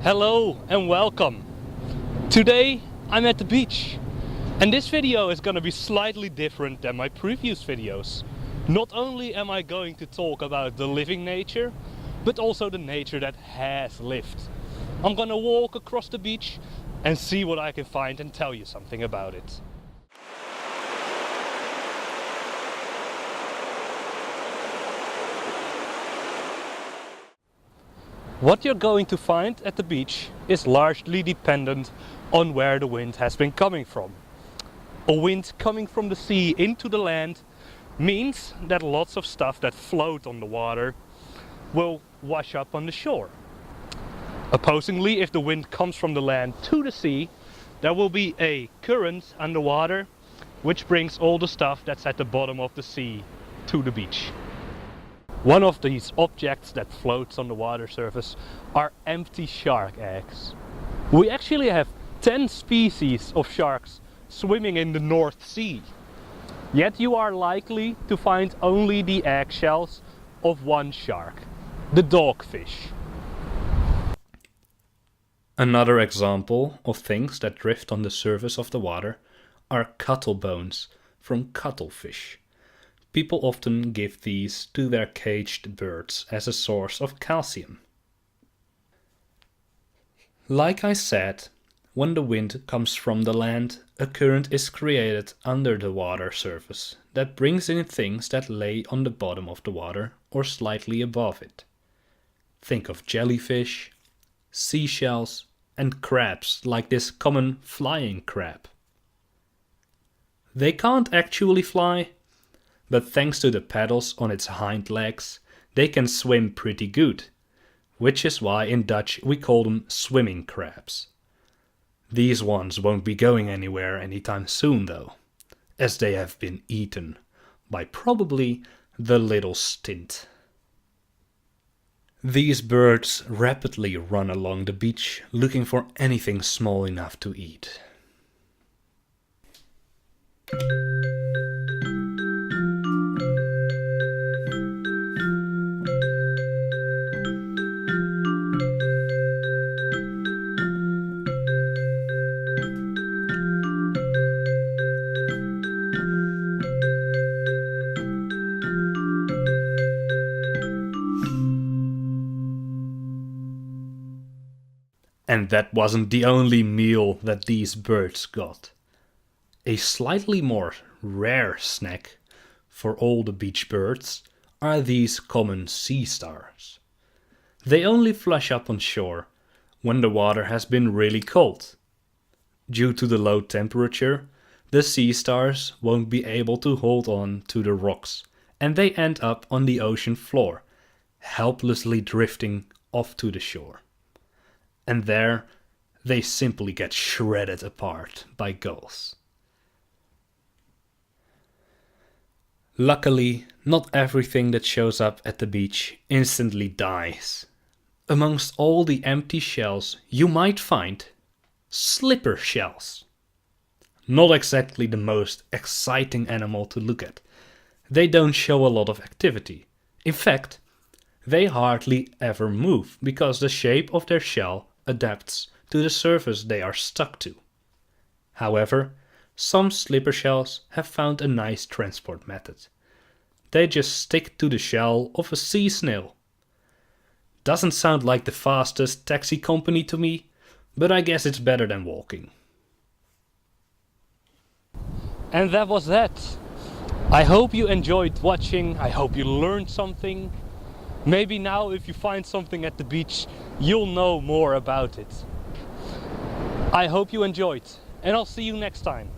Hello and welcome. Today I'm at the beach and this video is gonna be slightly different than my previous videos. Not only am I going to talk about the living nature, but also the nature that has lived. I'm gonna walk across the beach and see what I can find and tell you something about it. What you're going to find at the beach is largely dependent on where the wind has been coming from. A wind coming from the sea into the land means that lots of stuff that float on the water will wash up on the shore. Opposingly, if the wind comes from the land to the sea, there will be a current underwater which brings all the stuff that's at the bottom of the sea to the beach. One of these objects that floats on the water surface are empty shark eggs. We actually have 10 species of sharks swimming in the North Sea. Yet you are likely to find only the eggshells of one shark, the dogfish. Another example of things that drift on the surface of the water are cuttle bones from cuttlefish. People often give these to their caged birds as a source of calcium. Like I said, when the wind comes from the land, a current is created under the water surface that brings in things that lay on the bottom of the water or slightly above it. Think of jellyfish, seashells, and crabs like this common flying crab. They can't actually fly, but thanks to the paddles on its hind legs, they can swim pretty good, which is why in Dutch we call them swimming crabs. These ones won't be going anywhere anytime soon though, as they have been eaten by probably the little stint. These birds rapidly run along the beach looking for anything small enough to eat. And that wasn't the only meal that these birds got. A slightly more rare snack for all the beach birds are these common sea stars. They only flush up on shore when the water has been really cold. Due to the low temperature, the sea stars won't be able to hold on to the rocks and they end up on the ocean floor, helplessly drifting off to the shore. And there, they simply get shredded apart by gulls. Luckily, not everything that shows up at the beach instantly dies. Amongst all the empty shells, you might find slipper shells. Not exactly the most exciting animal to look at. They don't show a lot of activity. In fact, they hardly ever move because the shape of their shell adapts to the surface they are stuck to. However, some slipper shells have found a nice transport method. They just stick to the shell of a sea snail. Doesn't sound like the fastest taxi company to me, but I guess it's better than walking. And that was that. I hope you enjoyed watching. I hope you learned something. Maybe now if you find something at the beach, you'll know more about it. I hope you enjoyed, and I'll see you next time.